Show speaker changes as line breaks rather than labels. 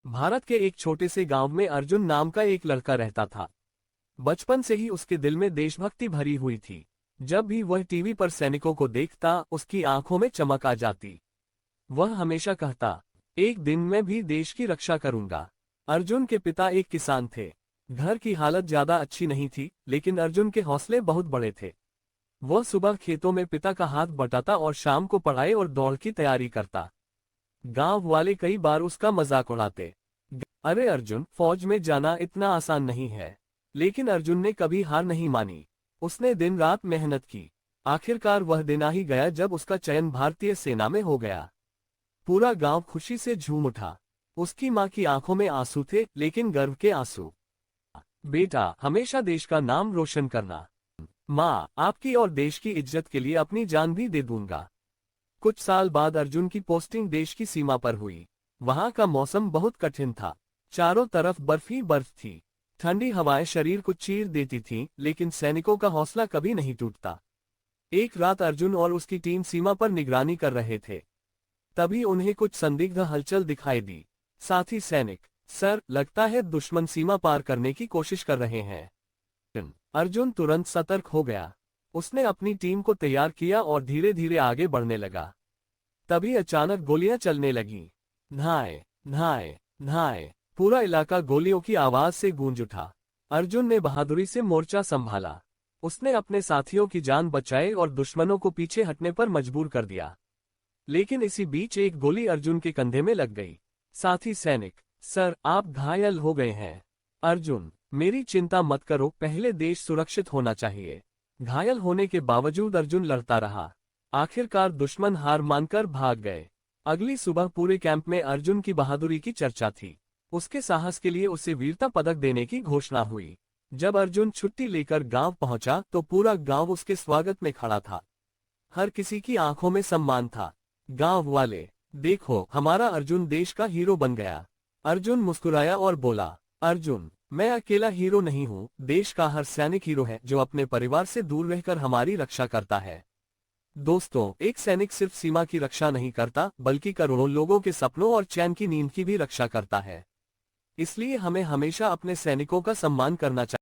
भारत के एक छोटे से गांव में अर्जुन नाम का एक लड़का रहता था। बचपन से ही उसके दिल में देशभक्ति भरी हुई थी। जब भी वह टीवी पर सैनिकों को देखता, उसकी आंखों में चमक आ जाती। वह हमेशा कहता, एक दिन मैं भी देश की रक्षा करूंगा। अर्जुन के पिता एक किसान थे। घर की हालत ज्यादा अच्छी नहीं थी, लेकिन अर्जुन के हौसले बहुत बड़े थे। वह सुबह खेतों में पिता का हाथ बटाता और शाम को पढ़ाई और दौड़ की तैयारी करता। गांव वाले कई बार उसका मजाक उड़ाते, अरे अर्जुन, फौज में जाना इतना आसान नहीं है। लेकिन अर्जुन ने कभी हार नहीं मानी। उसने दिन रात मेहनत की। आखिरकार वह दिन आ ही गया जब उसका चयन भारतीय सेना में हो गया। पूरा गांव खुशी से झूम उठा। उसकी मां की आंखों में आंसू थे, लेकिन गर्व के आंसू। बेटा, हमेशा देश का नाम रोशन करना। मां, आपकी और देश की इज्जत के लिए अपनी जान भी दे दूंगा। कुछ साल बाद अर्जुन की पोस्टिंग देश की सीमा पर हुई। वहां का मौसम बहुत कठिन था। चारों तरफ बर्फ ही बर्फ थी। ठंडी हवाएं शरीर को चीर देती थीं, लेकिन सैनिकों का हौसला कभी नहीं टूटता। एक रात अर्जुन और उसकी टीम सीमा पर निगरानी कर रहे थे। तभी उन्हें कुछ संदिग्ध हलचल दिखाई दी। साथी सैनिक, सर, लगता है दुश्मन सीमा पार करने की कोशिश कर रहे हैं। अर्जुन तुरंत सतर्क हो गया। उसने अपनी टीम को तैयार किया और धीरे धीरे आगे बढ़ने लगा। तभी अचानक गोलियां चलने लगीं। धाए, धाए, धाए। पूरा इलाका गोलियों की आवाज से गूंज उठा। अर्जुन ने बहादुरी से मोर्चा संभाला। उसने अपने साथियों की जान बचाई और दुश्मनों को पीछे हटने पर मजबूर कर दिया। लेकिन इसी बीच एक गोली अर्जुन के कंधे में लग गई। साथी सैनिक, सर, आप घायल हो गए हैं। अर्जुन, मेरी चिंता मत करो, पहले देश सुरक्षित होना चाहिए। घायल होने के बावजूद अर्जुन लड़ता रहा। आखिरकार दुश्मन हार मानकर भाग गए। अगली सुबह पूरे कैंप में अर्जुन की बहादुरी की चर्चा थी। उसके साहस के लिए उसे वीरता पदक देने की घोषणा हुई। जब अर्जुन छुट्टी लेकर गांव पहुंचा तो पूरा गांव उसके स्वागत में खड़ा था। हर किसी की आंखों में सम्मान था। गांव वाले, देखो, हमारा अर्जुन देश का हीरो बन गया। अर्जुन मुस्कुराया और बोला, अर्जुन, मैं अकेला हीरो नहीं हूँ, देश का हर सैनिक हीरो है जो अपने परिवार से दूर रहकर हमारी रक्षा करता है। दोस्तों, एक सैनिक सिर्फ सीमा की रक्षा नहीं करता, बल्कि करोड़ों लोगों के सपनों और चैन की नींद की भी रक्षा करता है। इसलिए हमें हमेशा अपने सैनिकों का सम्मान करना चाहिए।